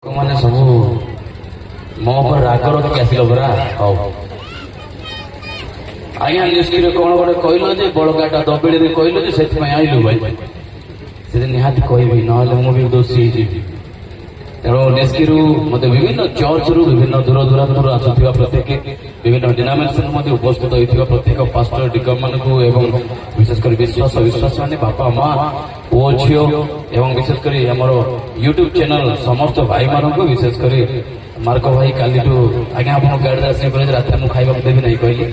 ମାନେ ସବୁ ମୋ ଉପରେ ରାଗ ରଖିକି ଆସିଲ ପରା। ହଉ ଆଜ୍ଞା, ନିଷ୍କ୍ରିୟ କଣ ଗୋଟେ କହିଲ ଯେ ବଳକାଟା ଦବିଡ଼ିରେ କହିଲ ଯେ ସେଥିପାଇଁ ଆଇଲୁ ଭାଇ, ସେଠି ନିହାତି କହିବି, ନହେଲେ ମୁଁ ବି ଦୋଷୀ ହେଇଯିବି। ତେଣୁ ନିଷ୍କ୍ରିୟରୁ ମତେ ବିଭିନ୍ନ ଚର୍ଚ୍ଚରୁ ବିଭିନ୍ନ ଦୂର ଦୂରାନ୍ତରୁ ଆସୁଥିବା ପ୍ରତ୍ୟେକ ବିଭିନ୍ନ ଡିନୋମିନେସନ ମଧ୍ୟ ଉପସ୍ଥିତ ହୋଇଥିବା ପ୍ରତ୍ୟେକ ପାଷ୍ଟର ଡିକନ ମାନଙ୍କୁ ଏବଂ ବିଶେଷ କରି ବିଶ୍ୱାସ ମାନେ ବାପା ମା ପୁଅ ଝିଅ ଏବଂ ବିଶେଷ କରି ଆମର ୟୁଟ୍ୟୁବ ଚ୍ୟାନେଲ ସମସ୍ତ ଭାଇମାନଙ୍କୁ ବିଶେଷ କରି ମାର୍କ ଭାଇ କାଲିଠୁ ଆଜ୍ଞା ଆପଣଙ୍କ ଗାଡ଼ିରେ ଆସିବା ପରେ ରାତିରେ ମୁଁ ଖାଇବାକୁ ଦେବି ନାହିଁ କହିଲି,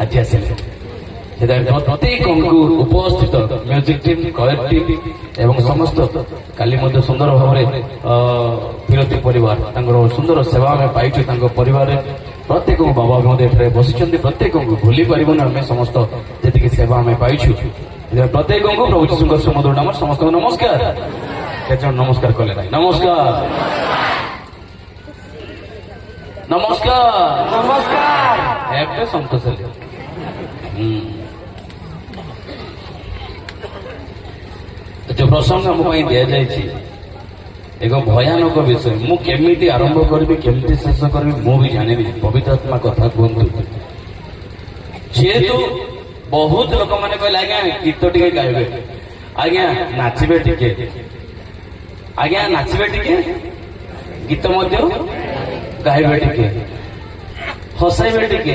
ଆଜି ଆସିଲେ। ସେଥିପାଇଁ ପ୍ରତ୍ୟେକଙ୍କୁ ଉପସ୍ଥିତ ମ୍ୟୁଜିକ ଟିମ୍ କଲେକ୍ଟିଭ ଏବଂ ସମସ୍ତ କାଲି ମଧ୍ୟ ସୁନ୍ଦର ଭାବରେ ବିରତି ପରିବାର ତାଙ୍କର ସୁନ୍ଦର ସେବା ଆମେ ପାଇଛୁ ତାଙ୍କ ପରିବାରରେ। ପ୍ରତ୍ୟେକଙ୍କୁ ବାବା ମଧ୍ୟ ଏଠାରେ ବସିଛନ୍ତି, ପ୍ରତ୍ୟେକଙ୍କୁ ଭୁଲି ପାରିବୁନି ଆମେ ସମସ୍ତ ଯେତିକି ସେବା ଆମେ ପାଇଛୁ। ପ୍ରତ୍ୟେକଙ୍କୁ ପ୍ରଭୁ ଯୀଶୁଙ୍କ ସୁମଧୁର ନାମ ସମସ୍ତଙ୍କୁ ନମସ୍କାର। କେତେ ଜଣ ନମସ୍କାର କଲେ ନାହିଁ? ନମସ୍କାର ନମସ୍କାର ନମସ୍କାର। ଏବେ ସନ୍ତୋଷ ହେଲେ ଯୋଉ ପ୍ରସଙ୍ଗ ଆମ ପାଇଁ ଦିଆଯାଇଛି ଏକ ଭୟାନକ ବିଷୟ। ମୁଁ କେମିତି ଆରମ୍ଭ କରିବି କେମିତି ଶେଷ କରିବି ମୁଁ ବି ଜାଣିନି, ପବିତ୍ର ଆତ୍ମା କଥା କୁହନ୍ତୁ। ଯେହେତୁ ବହୁତ ଲୋକମାନେ କହିଲେ ଆଜ୍ଞା ଗୀତ ଟିକେ ଗାଇବେ, ଆଜ୍ଞା ନାଚିବେ ଟିକେ, ଆଜ୍ଞା ନାଚିବେ ଟିକେ, ଗୀତ ମଧ୍ୟ ଗାଇବେ ଟିକେ, ହସାଇବେ ଟିକେ।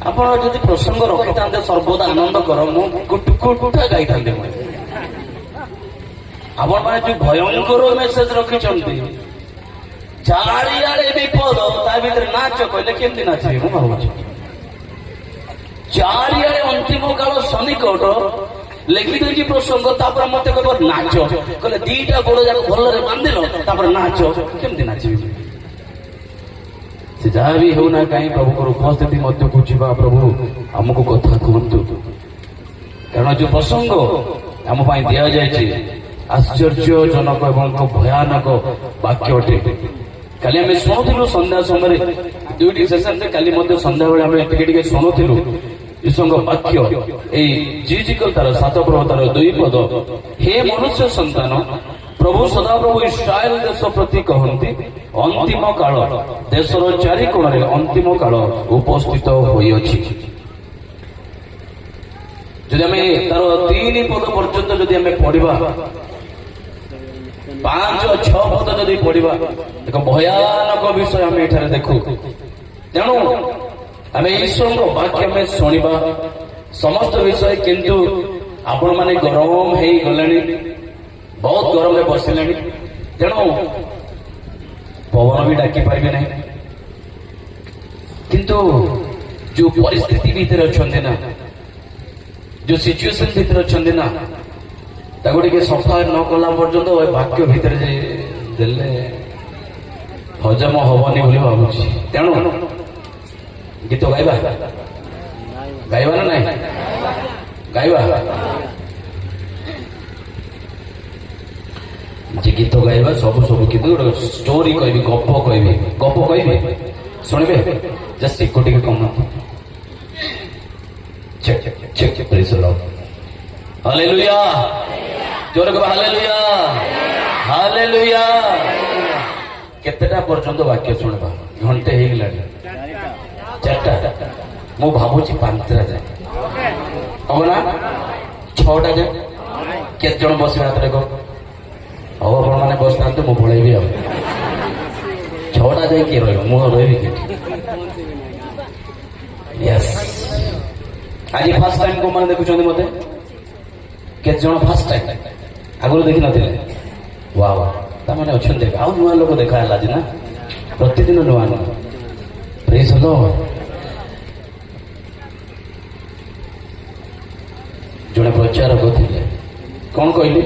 ଆପଣ ଯଦି ପ୍ରସଙ୍ଗ ରଖିଥାନ୍ତେ ସର୍ବଦା ଆନନ୍ଦ କର, ମୁଁ କୁଟା ଗାଇଥାନ୍ତେ। ଆପଣ ମାନେ ଯୋଉ ଭୟଙ୍କର ମେସେଜ ରଖିଛନ୍ତି, ଚାରିଆଡେ ବିପଦ ତା ଭିତରେ ନାଚ କହିଲେ କେମିତି ନାଚିବେ ମୁଁ ଭାବୁଛି। ଚାରିଆଡେ ଅନ୍ତିମ କାଳ ସନ୍ନିକଟ ଲେଖିଦେଇଛି ପ୍ରସଙ୍ଗ, ତାପରେ ମତେ କହିବ ନାଚ, କହିଲେ ଦିଟା ଗୋଡ ଯାକ ଭଲରେ ବାନ୍ଧିଲ ତାପରେ ନାଚ, କେମିତି ନାଚିବି? ସେ ଯାହା ବି ହେଉନା କାହିଁ ପ୍ରଭୁଙ୍କର ଉପସ୍ଥିତି ମଧ୍ୟକୁ ଯିବା, ପ୍ରଭୁ ଆମକୁ କଥା କୁହନ୍ତୁ। କାରଣ ଯୋଉ ପ୍ରସଙ୍ଗ ଆମ ପାଇଁ ଦିଆଯାଇଛି ଆଶ୍ଚର୍ଯ୍ୟଜନକ ଏବଂ ଭୟାନକ ବାକ୍ୟ ଅଟେ। କାଲି ଆମେ ଶୁଣୁଥିଲୁ ସନ୍ଧ୍ୟା ସମୟରେ ଦୁଇଟି ସେସନରେ, କାଲି ମଧ୍ୟ ସନ୍ଧ୍ୟାବେଳେ ଆମେ ଟିକେ ଟିକେ ଶୁଣୁଥିଲୁ ଯୀଶୁଙ୍କ ବାକ୍ୟ ଏଇ ତାର 7 ତାର 2 ପଦ। ହେ ମନୁଷ୍ୟ ସନ୍ତାନ, ପ୍ରଭୁ ସଦାପ୍ରଭୁ ଇସ୍ରାଏଲ ଦେଶ ପ୍ରତି କହନ୍ତି, ଅନ୍ତିମ କାଳ ଦେଶର ଚାରି କୋଣରେ ଅନ୍ତିମ କାଳ ଉପସ୍ଥିତ ହୋଇଅଛି। ଯଦି ଆମେ ତାର 3 ପଦ ପର୍ଯ୍ୟନ୍ତ ଯଦି ଆମେ ପଢିବା, 5-6 ପଦ ଯଦି ପଢିବା, ଏକ ଭୟାନକ ବିଷୟ ଆମେ ଏଠାରେ ଦେଖୁ। ତେଣୁ ଆମେ ଈଶ୍ୱରଙ୍କ ବାକ୍ୟ ଆମେ ଶୁଣିବା ସମସ୍ତ ବିଷୟ। କିନ୍ତୁ ଆପଣମାନେ ଗରମ ହେଇଗଲେଣି, ବହୁତ ଗରମରେ ବସିଲେଣି, ତେଣୁ ପବନ ବି ଡାକି ପାରିବେ ନାହିଁ। କିନ୍ତୁ ଯୋଉ ପରିସ୍ଥିତି ଭିତରେ ଅଛନ୍ତି ନା, ଯୋଉ ସିଚୁଏସନ ଭିତରେ ଅଛନ୍ତି ନା, ତାକୁ ଟିକେ ସଫା ନ କଲା ପର୍ଯ୍ୟନ୍ତ ବାକ୍ୟ ଭିତରେ ଦେଲେ ହଜମ ହବନି ବୋଲି ଭାବୁଛି। ତେଣୁ ଗୀତ ଗାଇବା ଗାଇବା ନା ନାହିଁ? ଗାଇବା ଯେ ଗୀତ ଗାଇବା ସବୁ କିନ୍ତୁ ଗୋଟେ ଷ୍ଟୋରି କହିବି, ଗପ କହିବି ଶୁଣିବେ? ଜଷ୍ଟ ଏକ ଟିକେ କମ ହାଲେଲୁୟା, ଜୋରେ କହିବା ହାଲେଲୁୟା ହାଲେଲୁୟା। କେତେଟା ପର୍ଯ୍ୟନ୍ତ ବାକ୍ୟ ଶୁଣିବା? ଘଣ୍ଟେ ହେଇଗଲାଣି, 4ଟା, ମୁଁ ଭାବୁଛି 5ଟା ଯାଏ ହବ ନା? 6ଟା ଯାଏ କେତେ ଜଣ ବସିବେ ହାତରେ କହ? ହଉ ଆପଣ ମାନେ ବସିଥାନ୍ତୁ, ମୁଁ ପଳେଇବି ଆଉ। 6ଟା ଯାଇ କିଏ ରହିବ? ମୁଁ ରହିବି କି? ୟେସ୍। ଆଜି ଫାର୍ଷ୍ଟ ଟାଇମ କୋଉମାନେ ଦେଖୁଛନ୍ତି ମତେ? କେତେ ଜଣ ଫାର୍ଷ୍ଟ ଟାଇମ? ଆଗରୁ ଦେଖିନଥିଲେ? ୱାଓ, ତାମାନେ ଅଛନ୍ତି। ଆଉ ନୂଆ ଲୋକ ଦେଖା ହେଲା ଆଜି ନା? ପ୍ରତିଦିନ ନୂଆ ନୂଆ। ପ୍ରେଜ୍ ଦ ଲର୍ଡ। ଜଣେ ପ୍ରଚାରକ ଥିଲେ, କଣ କହିଲି?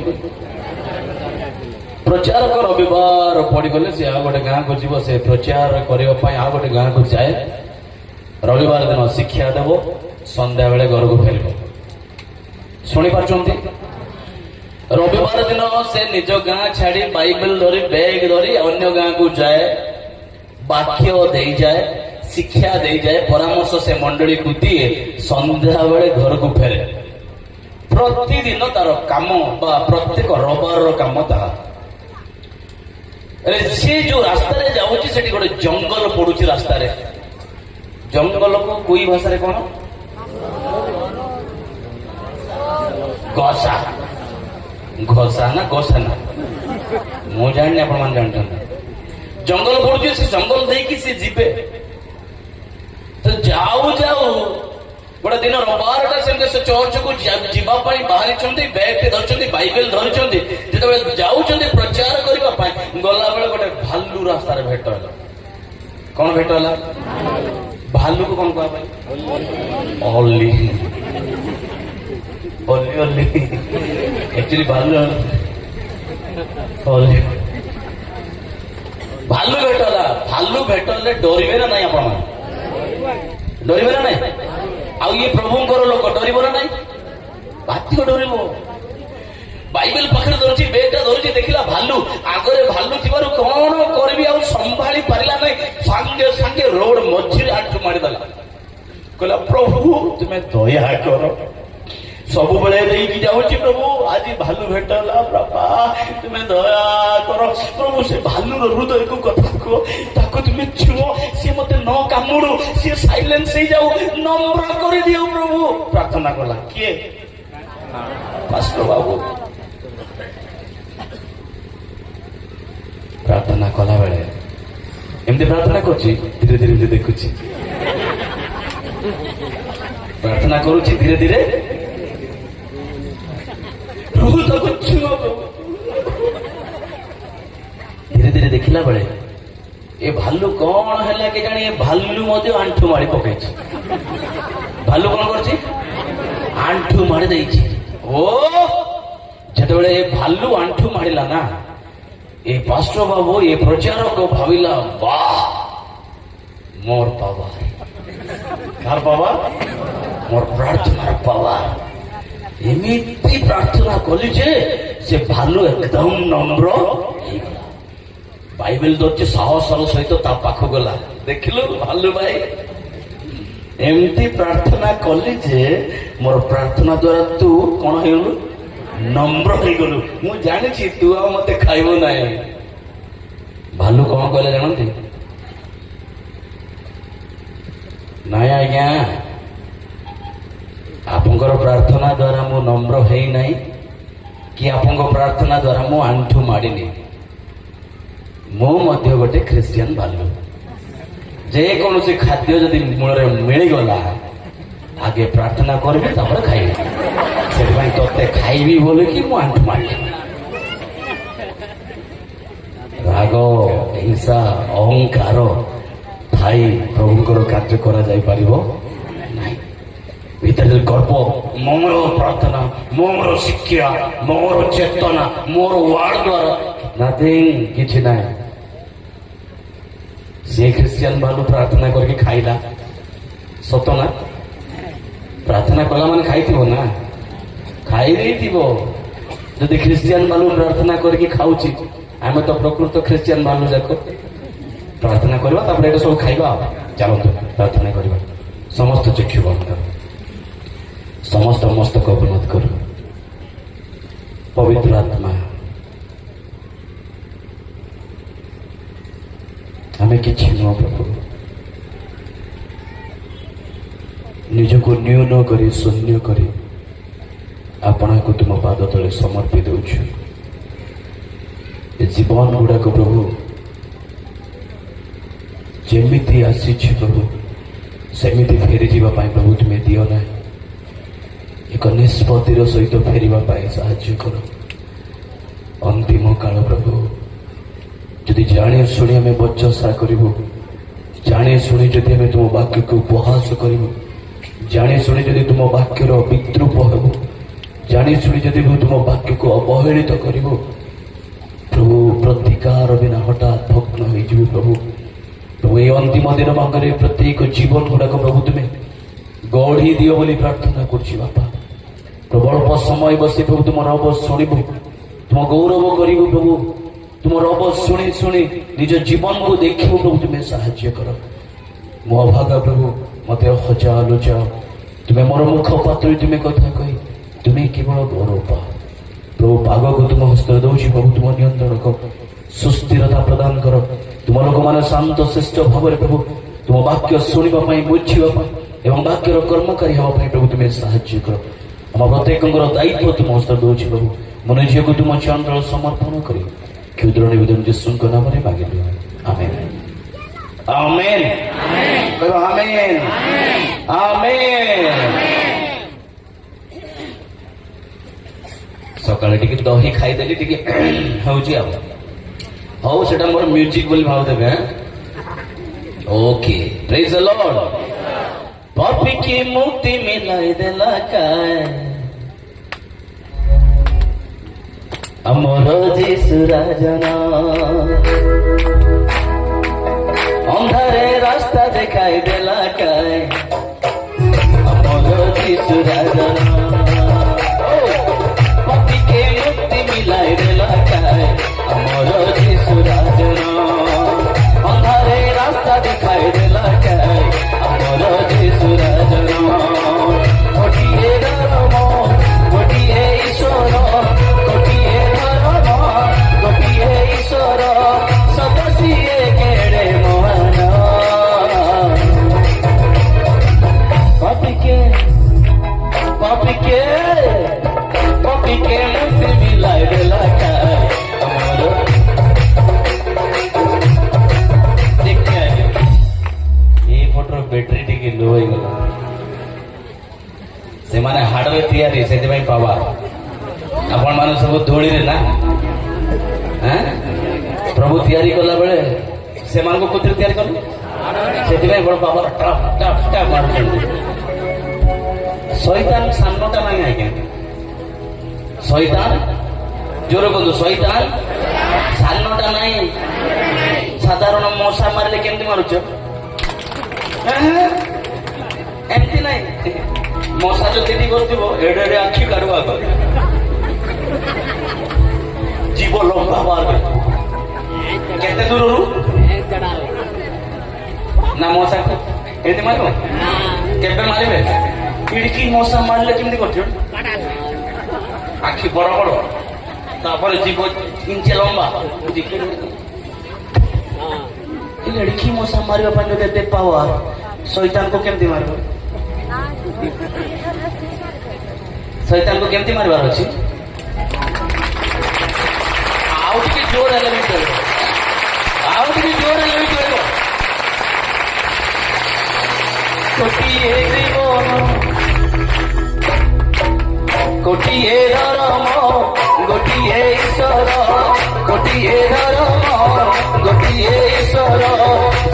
ପ୍ରଚାରକ ରବିବାର ପଡିଗଲେ ସେ ଆଉ ଗୋଟେ ଗାଁକୁ ଯିବ, ସେ ପ୍ରଚାର କରିବା ପାଇଁ ଆଉ ଗୋଟେ ଗାଁକୁ ଯାଏ। ରବିବାର ଦିନ ଶିକ୍ଷା ଦେବ, ସନ୍ଧ୍ୟାବେଳେ ଘରକୁ ଫେରିବ। ଶୁଣିପାରୁଛନ୍ତି? ରବିବାର ଦିନ ସେ ନିଜ ଗାଁ ଛାଡି ବାଇବେଲ ଧରି ବ୍ୟାଗ ଧରି ଅନ୍ୟ ଗାଁକୁ ଯାଏ, ବାକ୍ୟ ଦେଇଯାଏ, ଶିକ୍ଷା ଦେଇଯାଏ, ପରାମର୍ଶ ସେ ମଣ୍ଡଳୀକୁ ଦିଏ, ସନ୍ଧ୍ୟାବେଳେ ଘରକୁ ଫେରେ। ପ୍ରତିଦିନ ତାର କାମ ବା ପ୍ରତ୍ୟେକ ରବିବାରର କାମ ତାହା। सी जो रास्तार जाऊँगी से गोटे जंगल पड़ुची रास्तार जंगल को कोई भाषा कौन गसा घसा ना गसा ना मु जानी आप जानते जंगल पड़ुची से जंगल देकी सी जीवे तो जाऊ जाऊ गोटे दिन रविवार से चर्च को जावाई बाहरी बैग धरती बाइबल धरती जो जाऊँ प्रचार करने गला बेले गोटे भालू रास्तार भेट है कौन भेट है भालू को कौन कह अली अली अली एक्चुअली भालू अली भालू भेटला भालू भेटले डरवे ना नहीं आप डरवे ना नहीं आउ ये प्रभुंकर लोक डरब ना नहीं बाध्य डरब बाइबल पाखे धरती बेगटा धरती देखला भालू आगे भालू थी कौन करी आ संभाली पारा ना सांगे सांगे रोड मझे आंठू मारिदेला कहला प्रभु तुम्हें दया कर सब बेले जाऊँगी प्रभु आज भालू भेटला बाबा तुम्हें दया कर प्रभु से भालू हृदय को कथा कह तुम्हें छुओ सी मत न कामुड़ू सी साइलेंस हो जाऊ नम्र कर दियो प्रभु प्रार्थना कला किए पास्टर बाबू प्रार्थना कला बेले एमती प्रार्थना करुच्ची धीरे धीरे देखुची प्रार्थना करुच्ची धीरे धीरे धीरे धीरे देखला बेले ए भालू कौन है के जानी भालू मध्य आंठू मारी पकई भालू कौन कर आंठू मारी दे ओ जिते भालू आंठू मारिला ना ए पास्टर बाबू ये प्रचारक भाविला वाह more power car power more प्रार्थना पावर एमती प्रार्थना कली से भालू एकदम नम्र बाइबल धरती साहसर सहित पाख गला देखिलु भालू भाई एमती प्रार्थना कली मोर प्रार्थना द्वारा तू कौन हो नम्र हो गलु मु जानी तू आ मत खाइब ना भालू कौन कहले जानते नाय आज्ञा आपंकर प्रार्थना द्वारा मु नम्र है नहीं कि आपंक प्रार्थना द्वारा मु आंठू मारिनी मो मध्य गोटे ख्रिस्टियन भालू जेकोसी खाद्य जदि मूल मिलगला आगे प्रार्थना करबी तापर खाइबी से तोते खाइबी बोले कि मु आंठू मारि राग हिंसा अहंकार थाई प्रभुंकर कार्य करा जाई परिबो भीतर गर्व मोर प्रार्थना मोर शिक्षा मोर चेतना मोर वार्ड द्वारा नथिंग किछि ना से ख्रिस्टियन भालू प्रार्थना करके खाइला सत ना प्रार्थना कला मान खाई ना खाई जदि ख्रिस्टियन भालू प्रार्थना करके खाऊची आम तो प्रकृत ख्रिस्टियन भालू जाक प्रार्थना करवा तापर सब खाइबा चलतु प्रार्थना करवा समस्त चक्षु बंद कर समस्त मस्तक अवनत कर पवित्र आत्मा हमें कि प्रभु निजको न्यून करी शून्य करी आपना को तुम पाद तले समर्पी दौछु जीवन गुड़ाक प्रभु जेमिति आसी प्रभु सेमिति फेरी जावाई प्रभु तुम्हें दियो ना एक निष्पत्तिर सहित फेरिबा पाए साहाय्य कर अंतिम काल प्रभु जदि जाने शुणी आम बचसा करूँ जाने शुणी जदि आम तुम वाक्य को उपहास करूँ जाने शुणी जदि तुम वाक्यर विद्रूप हेबू जाने शुणी जदि तुम वाक्य को अवहेलित करूँ प्रभु प्रतिकार बिना हठात भग्न हो प्रभु प्रभु ये अंतिम दिन मांगे प्रत्येक जीवन गुड़ाक प्रभु तुम्हें गढ़ी दियो बोली प्रार्थना कर बापा प्रभु अल्प समय बसी प्रभु तुम रब शुणु तुम गौरव करू प्रभु तुम रब शुणी शुणी निज जीवन को देखो प्रभु तुम्हें साहाय्य कर मो अभागा प्रभु मत हजा लुचा तुम्हें मोर मुख पात्र तुम्हें कथा कही तुम्हें केवल गौरव पा प्रभु पाग को तुम हस्त दौर प्रभु तुम नियंत्रण कर ସୁସ୍ଥିରତା ପ୍ରଦାନ କର। ତୁମ ଲୋକମାନେ ଶାନ୍ତ ଶିଷ୍ଟ ଭାବରେ ପ୍ରଭୁ ତୁମ ବାକ୍ୟ ଶୁଣିବା ପାଇଁ, ବୁଝିବା ପାଇଁ ଏବଂ ବାକ୍ୟର କର୍ମକାରୀ ହେବା ପାଇଁ ପ୍ରଭୁ ତୁମେ ସାହାଯ୍ୟ କର। ଆମ ପ୍ରତ୍ୟେକଙ୍କର ଦାୟିତ୍ୱ ତୁମ ହସ୍ତ ଦେଉଛି ପ୍ରଭୁ। ମୋ ନିଜକୁ ତୁମ ଚନ୍ଦ୍ର ସମର୍ପଣ କରି କ୍ଷୁଦ୍ର ନିବେଦନ ଯୀଶୁଙ୍କ ନାମରେ ମାଗିଲୁ, ଆମେନ୍। ଆମେନ୍। କହିବ ଆମେନ୍। ଆମେନ୍। ସକାଳେ ଟିକେ ଦହି ଖାଇଦେଲି, ଟିକେ ହଉଛି ଆଉ ହଉ, ସେଟା ମୋର ମ୍ୟୁଜିକ ବୋଲି ଭାବୁଦେବେ। ଓକେ, ପ୍ରେଜ୍ ଦ ଲର୍ଡ। ପାପୀ କି ମୁକ୍ତି ମିଲାଇ ଦେଲା କାଏ ଆମର ଯୀଶୁ ରାଜନା, ଅନ୍ଧାରେ ରାସ୍ତା ଦେଖାଇ ଦେଲା କାଏ ଆମର ଯୀଶୁ ରାଜନା। ପାପୀ କେ ମୁକ୍ତି ମିଲାଇ ଦେଲା କାଏ ଆମର ଯୀଶୁ ରାଜନା, ଅନ୍ଧାରେ ରାସ୍ତା ଦେଖାଇ ଦେଲା କାଏ ଆମର ଯୀଶୁ ରାଜନା। ଗୋଟିଏ ଧର୍ମ, ଗୋଟିଏ ଈଶ୍ୱର, ଗୋଟିଏ ଧର୍ମ, ଗୋଟିଏ ଈଶ୍ୱର, ସତ ସିଏ କେଡ଼େ ମହାନ। ପାପୀକେ ମୁକ୍ତି ମିଲାଇ ଦେଲା କାଏ ଆମର। ଏଇ ଫଟୋର ବ୍ୟାଟେରୀ ଟିକେ ଲୋ ହେଇଗଲା। ସେମାନେ ହାର୍ଡୱେର ତିଆରି, ସେଥିପାଇଁ ପାବା। ଆପଣ ମାନେ ସବୁ ଧୂଳିରେ ନା, ପ୍ରଭୁ ତିଆରି କଲା ବେଳେ ସେମାନଙ୍କୁ କୋଥିରେ ତିଆରି କଲେ, ସେଥିପାଇଁ ବଡ ପାୱାର ଟପ୍ ଟପ୍ ଟପ୍ ମାରୁଛନ୍ତି। ଶୈତାନ ସାନଟା ନାହିଁ ଆଜ୍ଞା, ଶୈତାନ ଜୋର କୁହନ୍ତୁ, ଶୈତାନ ସାନଟା ନାହିଁ। ସାଧାରଣ ମଶା ମାରିଲେ କେମିତି ମାରୁଛ? ଏମିତି ନାହିଁ। ମଶା ଯଦି ବସିଥିବ ଏଡେ ଏଡେ ଆଖି କାଢୁ ଆଗ ଜୀବ ଲମ୍ବା ବାହାରେ କେତେ ଦୂରରୁ ନା ମଶାକୁ ଏମିତି ମାରିବ? କେବେ ମାରିବେ? ଇଡିକି ମଶା ମାରିଲେ କେମିତି କରୁଛ? ଆଖି ବଡ ବଡ, ତାପରେ ଜୀବ ଇଞ୍ଚେ ଲମ୍ବା। ଇଡିକି ମଶା ମାରିବା ପାଇଁ ଯଦି ଏତେ ପାୱାର, ଶୈତାନକୁ କେମିତି ମାରିବ? ଶୈତାନକୁ କେମିତି ମାରିବାର ଅଛି? ଆଉ ଟିକେ ଜୋର ହେଲେ ବି ଚଳିବ, ଆଉ ଟିକେ ଜୋର ହେଲେ ବି ଚଳିବ। ଗୋଟିଏ ଜୀବନ, ଗୋଟିଏ ଧର୍ମ, ଗୋଟିଏ ଈଶ୍ୱର, ଗୋଟିଏ ଧର୍ମ, ଗୋଟିଏ ଈଶ୍ୱର,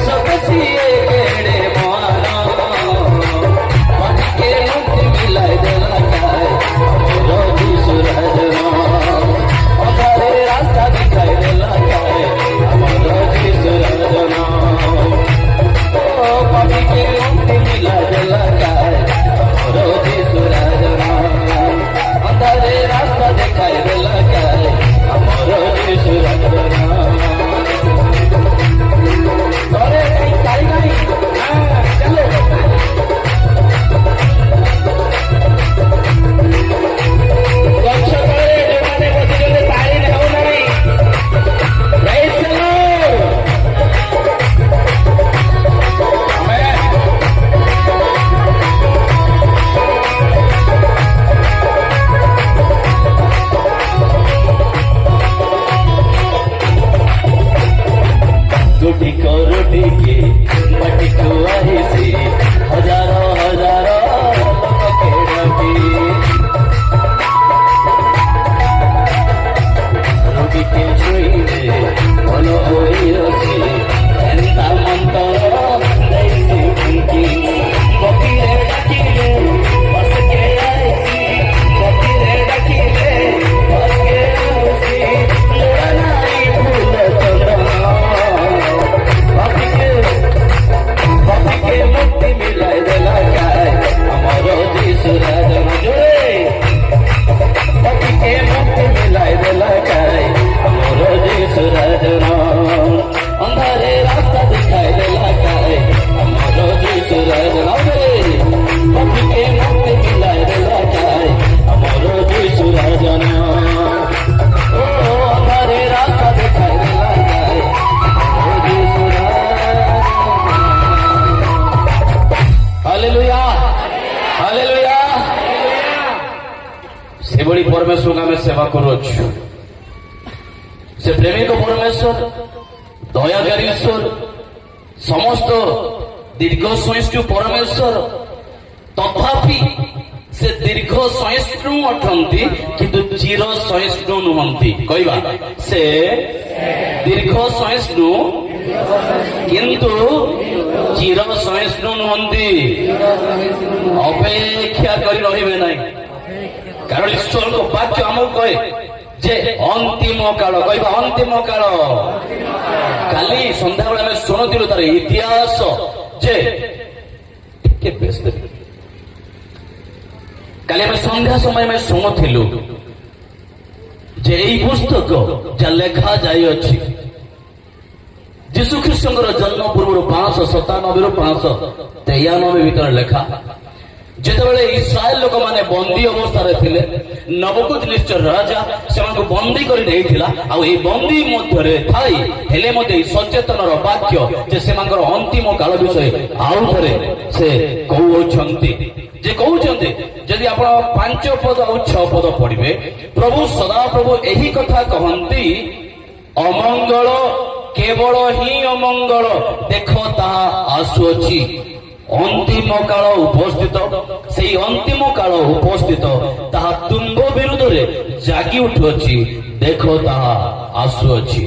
ସତ ସିଏ କେଡ଼େ ମହାନ। ପାପୀକେ ମୁକ୍ତି ମିଲାଇ ଦେଲା କାଏ ଆମର ଯୀଶୁ ରାଜନା, ଅନ୍ଧାରେ ରାସ୍ତା ଦେଖାଇ ଦେଲା କାଏ ଆମର ଯୀଶୁ ରାଜନା। ପାପୀକେ ମୁକ୍ତି ମିଲାଇ ଦେଲା କାଏ ଆମର ଯୀଶୁ ରାଜନା, ଅନ୍ଧାରେ ରାସ୍ତା ଦେଖାଇ ଦେଲା କାଏ ଆମର ଯୀଶୁ ରାଜନା। ଘରେ କାଇ କାଇ ଚାଲେ ଗଛ ତଳେ ଯୋଉମାନେ ବସିଛନ୍ତି ପାଣି ନେଉନାହିଁ। गोटी को रोटी के मटी को आहिसी, हजारों हजारों लोग के रोटी, रोटी के छुईले बोलो ओई रोटी, एंता मंतरो देसी की बकीरे डाकिले बस के आईसी, बकीरे डाकिले बस के आईसी, लोड़ा नाई फूल चंद्रमा। पापीके मुक्ति परमेश्वर आम सेवा करुछु से प्रेमिक परमेश्वर दयाकारी ईश्वर समस्त दीर्घ सहिष्णु परमेश्वर तथापि से दीर्घ सहिष्णु अटंती किंतु चिर सहिष्णु नुहंती कहवा से दीर्घ सहिष्णु किंतु चिर सहिष्णु नुहंती अपेक्षा कर रहिबे नहीं कारण ईश्वर को वाक्य हमको कहे जे अंतिम काल कहवा अंतिम काल काली संध्या बेला में शुणुलु तार इतिहास जे के व्यस्त काली आम संध्या समय में शुणुलु जे यही पुस्तक जहाँ लेखा जाए जीशु ख्रीष्ट जन्म पूर्व 597 रु 593 भीतर लेखा जितेबाला इस्राएल लोक मैंने बंदी अवस्था थे नबुकदनेस्सर राजा से बंदी कर बंदी मध्य थाई सचेतन वाक्य जे से अंतिम काल विषय आउ थे से कहते जे कहते जदि आप 5 पद और 6 पद पढ़े प्रभु सदा प्रभु यही कथा कहती अमंगल केवल ही अमंगल देख ताहा आसुअछि अंतिम काल उपस्थित से अंतिम काल उपस्थित ताहा तुम्भ विरुद्ध रे जागी उठुअछि देख ताहा आसुअछि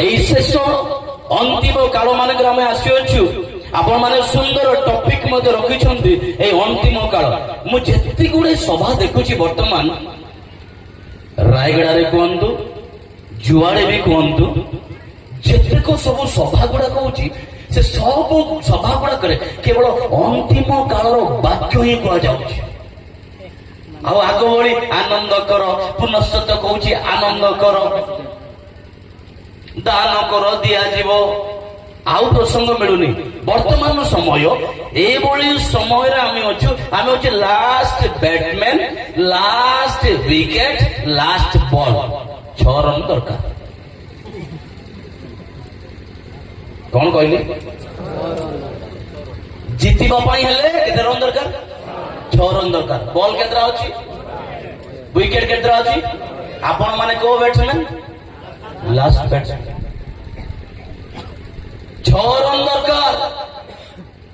एई शेष अंतिम काल मानकर आमे आसीअछु आपण माने सुंदर टॉपिक मते रखिछन्ती ए अंतिम काल मु जेति गुडे सभा देखुछि वर्तमान रायगड़ा रे कोंतु जुआड़े भी कहतु जेतेक सब सभा गुड़ा कहूँ से सब सभा गुड़ा करे केवल अंतिम कालर वाक्य ही कह आग भली आनंद कर पुनश्च कहूँ आनंद कर दान कर दिज्व आउ प्रसंग मिलूनी वर्तमान समय एभली समय आम अच्छे last batsman last wicket last ball 6 run दरकार कौन कहले जीतवा केते रन दरकार 6 रन दरकार बॉल केतरा अछि विकेट केतरा अछि आपण माने को बैट्समैन लास्ट बैट्समैन 6 रन दरकार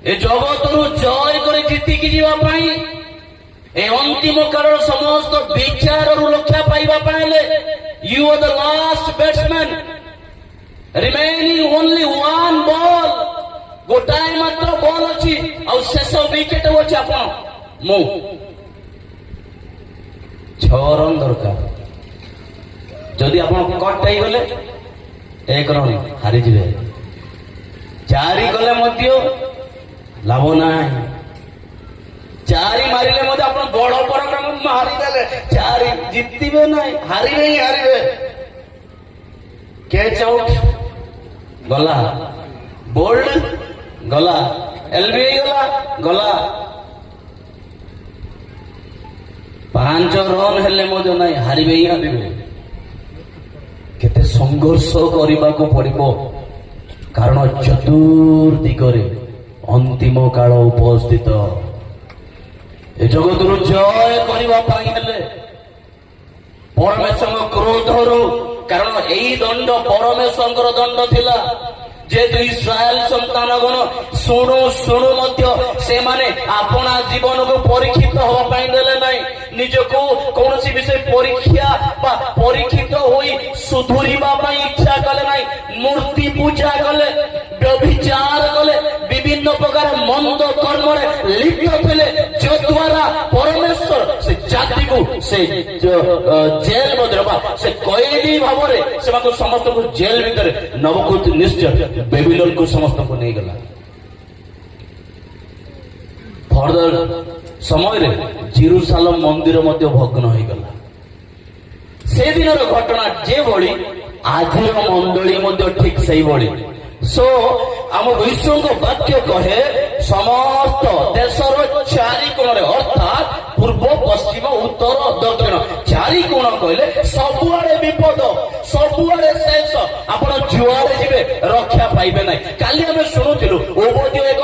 ए जगत रु जय करे जीति की जीवा पाई ए अंतिम काल समस्त विचार रक्षा पाइबा पाइले you are the last batsman remaining only one ball गोटाए मात्र बॉल अच्छी और शेष विकेट अच्छे आप 6 रन दरकार जदि आप कट गले 1 रन हारी जाए 4 गले लाभ ना 4 मारिले आप बड़ पराक्रम मारिदेले 4 जीतबे ना हारिबे ही हारिबे कैच आउट गला बोल्ड गला एलबी गला गला 5 रन हेले ना हारिबे ही हारिबे केते संघर्ष करने को पड़ो कारण चतुर्दिगरे अंतिम काल उपस्थित ए जगत जय करने परमेश्वर क्रोध रू कारण यही दंड परमेश्वर दंड थिला जेहेतु इस्राएल संतानगण शुणु शुणु से माने अपना जीवन को परीक्षित होगा देले नहीं निजको कौन सी विषय परीक्षा बा परीक्षित होई सुधुरिबा इच्छा कले नहीं मूर्ति पूजा कले व्यभिचार कले विभिन्न प्रकार मंद कर्म लिप्त थे जो द्वारा परमेश्वर से जाति को से जेल से कैदी भाव से समस्त को जेल भीतर नबुकदनेस्सर बेबीलोन को समस्त को नहीं गला फर्दर समय रे जेरूसालेम मंदिर मध्य भग्न हो गला से दिन घटना जे भली आज मंडली मध्य ठीक सही भली सो आम विश्व वाक्य कहे समस्त देशर 4 कोण अर्थात पूर्व पश्चिम उत्तर दक्षिण 4 कोण कहले सबुआड़े विपद सबुआड़े शेष आप जुआड़े जी रक्षा पाइबे ना काली आम शुणुलु ओबद्य 1